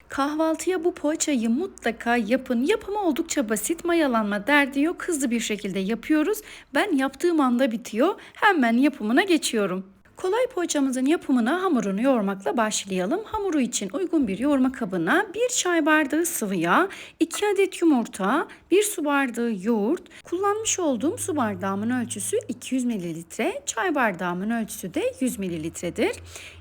Kahvaltıya bu poğaçayı mutlaka yapın. Yapımı oldukça basit, mayalanma derdi yok. Hızlı bir şekilde yapıyoruz. Ben yaptığım anda bitiyor. Hemen yapımına geçiyorum. Kolay poğaçamızın yapımına hamurunu yoğurmakla başlayalım. Hamuru için uygun bir yoğurma kabına 1 çay bardağı sıvı yağ, 2 adet yumurta, 1 su bardağı yoğurt, kullanmış olduğum su bardağımın ölçüsü 200 mililitre, çay bardağımın ölçüsü de 100 mililitredir.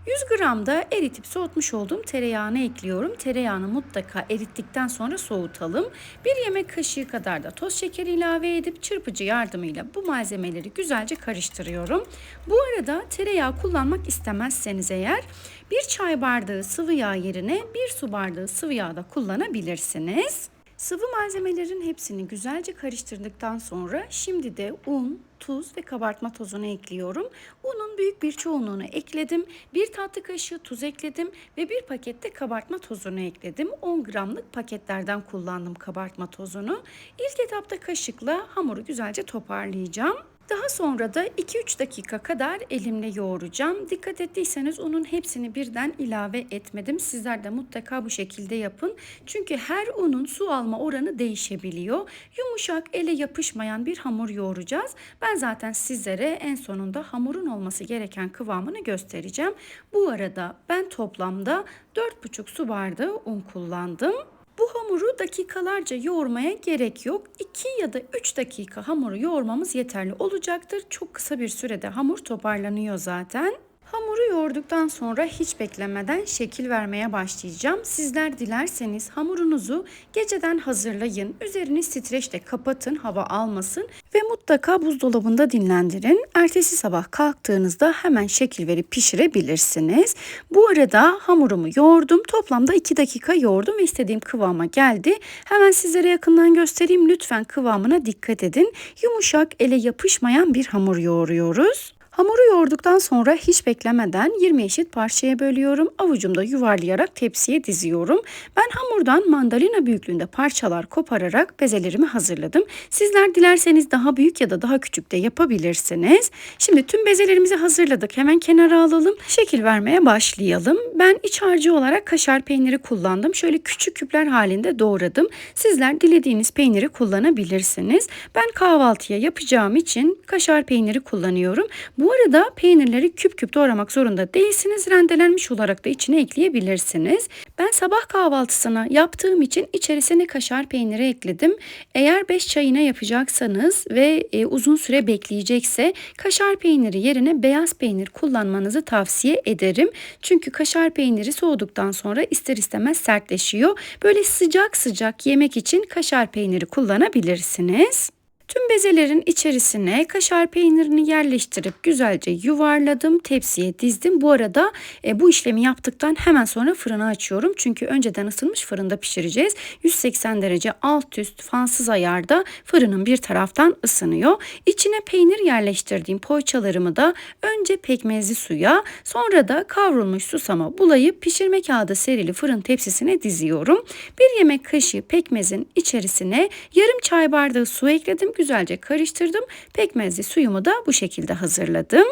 100 gram da eritip soğutmuş olduğum tereyağını ekliyorum. Tereyağını mutlaka erittikten sonra soğutalım. 1 yemek kaşığı kadar da toz şekeri ilave edip çırpıcı yardımıyla bu malzemeleri güzelce karıştırıyorum. Bu arada tereyağı kullanmak istemezseniz eğer 1 çay bardağı sıvı yağ yerine 1 su bardağı sıvı yağ da kullanabilirsiniz. Sıvı malzemelerin hepsini güzelce karıştırdıktan sonra şimdi de un, tuz ve kabartma tozunu ekliyorum. Unun büyük bir çoğunluğunu ekledim. 1 tatlı kaşığı tuz ekledim ve 1 pakette kabartma tozunu ekledim. 10 gramlık paketlerden kullandım kabartma tozunu. İlk etapta kaşıkla hamuru güzelce toparlayacağım. Daha sonra da 2-3 dakika kadar elimle yoğuracağım. Dikkat ettiyseniz unun hepsini birden ilave etmedim. Sizler de mutlaka bu şekilde yapın. Çünkü her unun su alma oranı değişebiliyor. Yumuşak, ele yapışmayan bir hamur yoğuracağız. Ben zaten sizlere en sonunda hamurun olması gereken kıvamını göstereceğim. Bu arada ben toplamda 4,5 su bardağı un kullandım. Bu hamuru dakikalarca yoğurmaya gerek yok. 2 ya da 3 dakika hamuru yoğurmamız yeterli olacaktır. Çok kısa bir sürede hamur toparlanıyor zaten. Hamuru yoğurduktan sonra hiç beklemeden şekil vermeye başlayacağım. Sizler dilerseniz hamurunuzu geceden hazırlayın. Üzerini streçle kapatın, hava almasın ve mutlaka buzdolabında dinlendirin. Ertesi sabah kalktığınızda hemen şekil verip pişirebilirsiniz. Bu arada hamurumu yoğurdum. Toplamda 2 dakika yoğurdum ve istediğim kıvama geldi. Hemen sizlere yakından göstereyim. Lütfen kıvamına dikkat edin. Yumuşak, ele yapışmayan bir hamur yoğuruyoruz. Hamuru yoğurduktan sonra hiç beklemeden 20 eşit parçaya bölüyorum. Avucumda yuvarlayarak tepsiye diziyorum. Ben hamurdan mandalina büyüklüğünde parçalar kopararak bezelerimi hazırladım. Sizler dilerseniz daha büyük ya da daha küçük de yapabilirsiniz. Şimdi tüm bezelerimizi hazırladık. Hemen kenara alalım. Şekil vermeye başlayalım. Ben iç harcı olarak kaşar peyniri kullandım. Şöyle küçük küpler halinde doğradım. Sizler dilediğiniz peyniri kullanabilirsiniz. Ben kahvaltıya yapacağım için kaşar peyniri kullanıyorum. Bu arada peynirleri küp küp doğramak zorunda değilsiniz. Rendelenmiş olarak da içine ekleyebilirsiniz. Ben sabah kahvaltısına yaptığım için içerisine kaşar peyniri ekledim. Eğer 5 çayına yapacaksanız ve uzun süre bekleyecekse kaşar peyniri yerine beyaz peynir kullanmanızı tavsiye ederim. Çünkü kaşar peyniri soğuduktan sonra ister istemez sertleşiyor. Böyle sıcak sıcak yemek için kaşar peyniri kullanabilirsiniz. Tüm bezelerin içerisine kaşar peynirini yerleştirip güzelce yuvarladım, tepsiye dizdim. Bu arada bu işlemi yaptıktan hemen sonra fırını açıyorum. Çünkü önceden ısınmış fırında pişireceğiz. 180 derece alt üst fansız ayarda fırının bir taraftan ısınıyor. İçine peynir yerleştirdiğim poğaçalarımı da önce pekmezli suya, sonra da kavrulmuş susama bulayıp pişirme kağıdı serili fırın tepsisine diziyorum. 1 yemek kaşığı pekmezin içerisine yarım çay bardağı su ekledim. Güzelce karıştırdım. Pekmezli suyumu da bu şekilde hazırladım.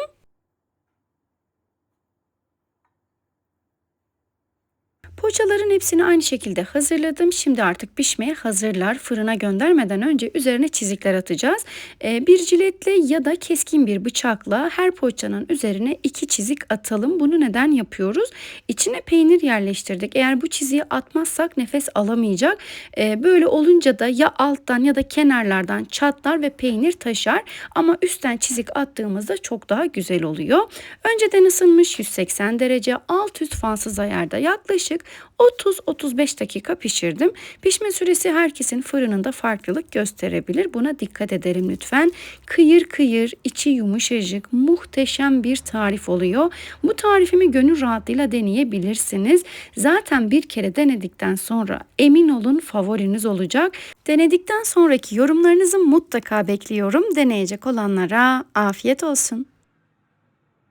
Poğaçaların hepsini aynı şekilde hazırladım. Şimdi artık pişmeye hazırlar. Fırına göndermeden önce üzerine çizikler atacağız. Bir jiletle ya da keskin bir bıçakla her poğaçanın üzerine 2 çizik atalım. Bunu neden yapıyoruz? İçine peynir yerleştirdik. Eğer bu çiziği atmazsak nefes alamayacak. Böyle olunca da ya alttan ya da kenarlardan çatlar ve peynir taşar. Ama üstten çizik attığımızda çok daha güzel oluyor. Önceden ısınmış 180 derece alt üst fansız ayarda yaklaşık 30-35 dakika pişirdim. Pişme süresi herkesin fırınında farklılık gösterebilir. Buna dikkat edelim lütfen. Kıyır kıyır, içi yumuşacık, muhteşem bir tarif oluyor. Bu tarifimi gönül rahatlığıyla deneyebilirsiniz. Zaten bir kere denedikten sonra emin olun favoriniz olacak. Denedikten sonraki yorumlarınızı mutlaka bekliyorum. Deneyecek olanlara afiyet olsun.